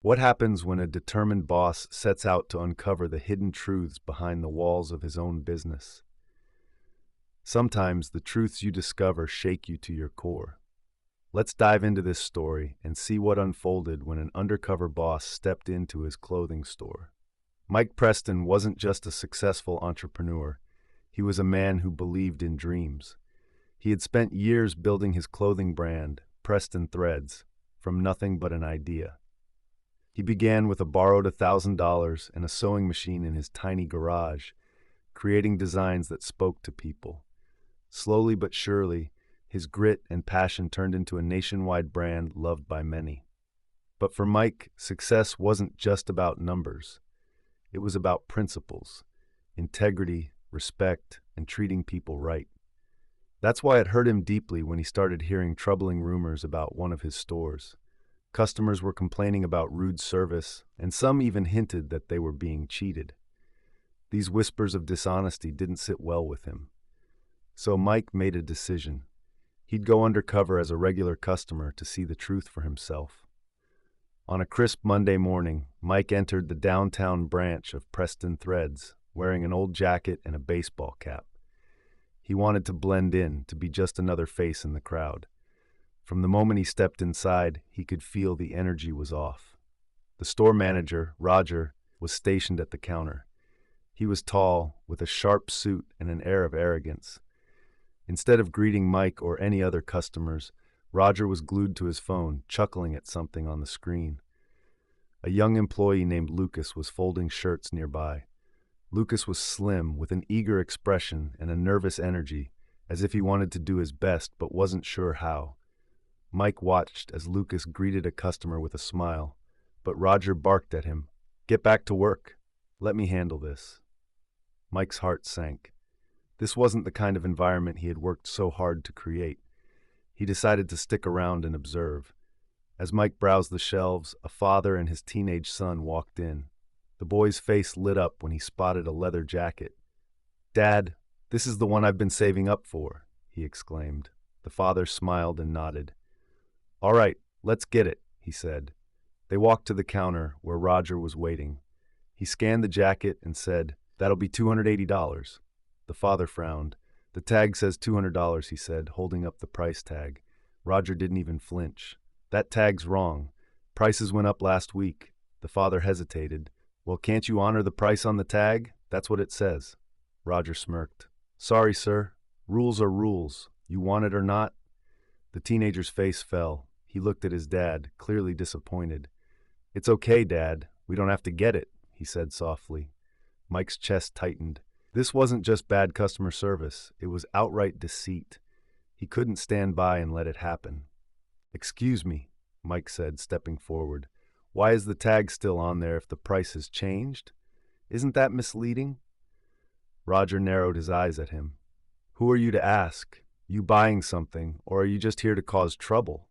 What happens when a determined boss sets out to uncover the hidden truths behind the walls of his own business? Sometimes the truths you discover shake you to your core. Let's dive into this story and see what unfolded when an undercover boss stepped into his clothing store. Mike Preston wasn't just a successful entrepreneur, he was a man who believed in dreams. He had spent years building his clothing brand, Preston Threads, from nothing but an idea. He began with a borrowed $1,000 and a sewing machine in his tiny garage, creating designs that spoke to people. Slowly but surely, his grit and passion turned into a nationwide brand loved by many. But for Mike, success wasn't just about numbers. It was about principles, integrity, respect, and treating people right. That's why it hurt him deeply when he started hearing troubling rumors about one of his stores. Customers were complaining about rude service, and some even hinted that they were being cheated. These whispers of dishonesty didn't sit well with him. So Mike made a decision. He'd go undercover as a regular customer to see the truth for himself. On a crisp Monday morning, Mike entered the downtown branch of Preston Threads, wearing an old jacket and a baseball cap. He wanted to blend in, to be just another face in the crowd. From the moment he stepped inside, he could feel the energy was off. The store manager, Roger, was stationed at the counter. He was tall, with a sharp suit and an air of arrogance. Instead of greeting Mike or any other customers, Roger was glued to his phone, chuckling at something on the screen. A young employee named Lucas was folding shirts nearby. Lucas was slim, with an eager expression and a nervous energy, as if he wanted to do his best but wasn't sure how. Mike watched as Lucas greeted a customer with a smile, but Roger barked at him, "Get back to work. Let me handle this." Mike's heart sank. This wasn't the kind of environment he had worked so hard to create. He decided to stick around and observe. As Mike browsed the shelves, a father and his teenage son walked in. The boy's face lit up when he spotted a leather jacket. "Dad, this is the one I've been saving up for," he exclaimed. The father smiled and nodded. "All right, let's get it," he said. They walked to the counter where Roger was waiting. He scanned the jacket and said, "That'll be $280. The father frowned. "The tag says $200, he said, holding up the price tag. Roger didn't even flinch. "That tag's wrong. Prices went up last week." The father hesitated. "Well, can't you honor the price on the tag? That's what it says." Roger smirked. "Sorry, sir. Rules are rules. You want it or not?" The teenager's face fell. He looked at his dad, clearly disappointed. "It's okay, Dad. We don't have to get it," he said softly. Mike's chest tightened. This wasn't just bad customer service. It was outright deceit. He couldn't stand by and let it happen. "Excuse me," Mike said, stepping forward. "Why is the tag still on there if the price has changed? Isn't that misleading?" Roger narrowed his eyes at him. "Who are you to ask? You buying something, or are you just here to cause trouble?"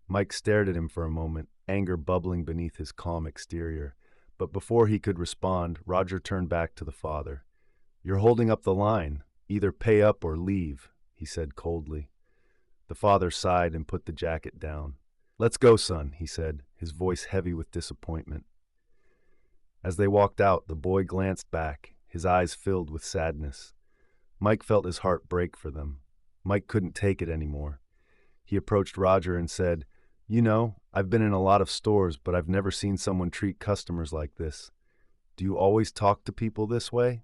Mike stared at him for a moment, anger bubbling beneath his calm exterior. But before he could respond, Roger turned back to the father. "You're holding up the line. Either pay up or leave," he said coldly. The father sighed and put the jacket down. "Let's go, son," he said, his voice heavy with disappointment. As they walked out, the boy glanced back, his eyes filled with sadness. Mike felt his heart break for them. Mike couldn't take it anymore. He approached Roger and said, "You know, I've been in a lot of stores, but I've never seen someone treat customers like this. Do you always talk to people this way?"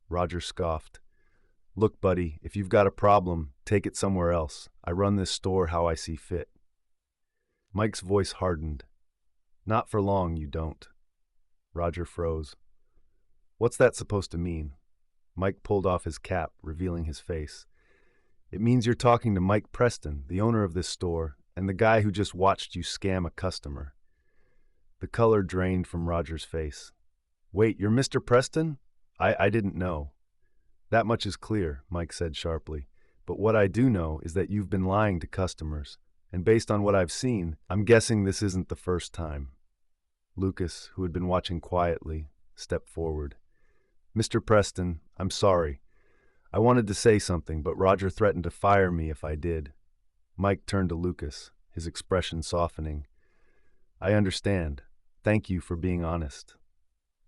Roger scoffed. "Look, buddy, if you've got a problem, take it somewhere else. I run this store how I see fit." Mike's voice hardened. "Not for long, you don't." Roger froze. "What's that supposed to mean?" Mike pulled off his cap, revealing his face. "It means you're talking to Mike Preston, the owner of this store, and the guy who just watched you scam a customer." The color drained from Roger's face. "Wait, you're Mr. Preston? I didn't know." "That much is clear," Mike said sharply. "But what I do know is that you've been lying to customers, and based on what I've seen, I'm guessing this isn't the first time." Lucas, who had been watching quietly, stepped forward. "Mr. Preston, I'm sorry. I wanted to say something, but Roger threatened to fire me if I did." Mike turned to Lucas, his expression softening. I understand. Thank you for being honest.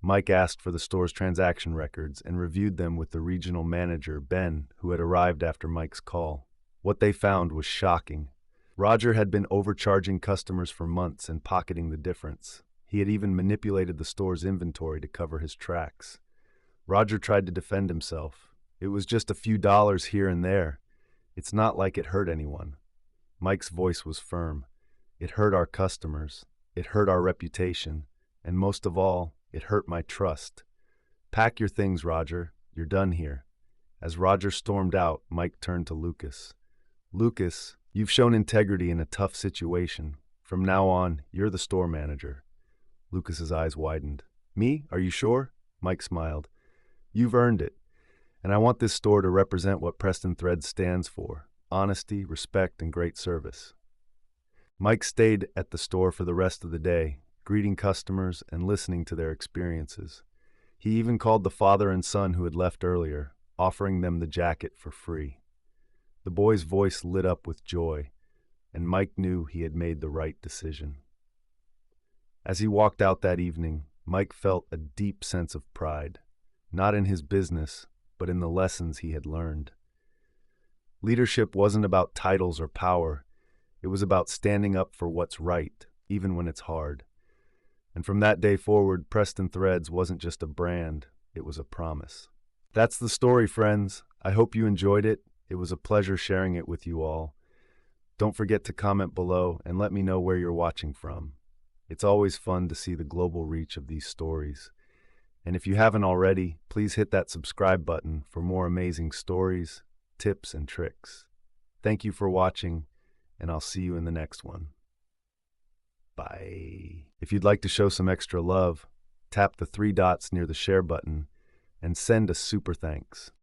Mike asked for the store's transaction records and reviewed them with the regional manager, Ben, who had arrived after Mike's call. What they found was shocking. Roger had been overcharging customers for months and pocketing the difference. He had even manipulated the store's inventory to cover his tracks. Roger tried to defend himself. It was just a few dollars here and there. It's not like it hurt anyone. Mike's voice was firm. It hurt our customers. It hurt our reputation. And most of all, it hurt my trust. Pack your things, Roger. You're done here. As Roger stormed out, Mike turned to Lucas. Lucas, you've shown integrity in a tough situation. From now on, you're the store manager. Lucas's eyes widened. Me? Are you sure? Mike smiled. You've earned it. And I want this store to represent what Preston Threads stands for: honesty, respect, and great service. Mike stayed at the store for the rest of the day, greeting customers and listening to their experiences. He even called the father and son who had left earlier, offering them the jacket for free. The boy's voice lit up with joy, and Mike knew he had made the right decision. As he walked out that evening, Mike felt a deep sense of pride, not in his business, but in the lessons he had learned. Leadership wasn't about titles or power. It was about standing up for what's right, even when it's hard. And from that day forward, Preston Threads wasn't just a brand, it was a promise. That's the story, friends. I hope you enjoyed it. It was a pleasure sharing it with you all. Don't forget to comment below and let me know where you're watching from. It's always fun to see the global reach of these stories. And if you haven't already, please hit that subscribe button for more amazing stories, tips, and tricks. Thank you for watching, and I'll see you in the next one. Bye. If you'd like to show some extra love, tap the 3 dots near the share button and send a super thanks.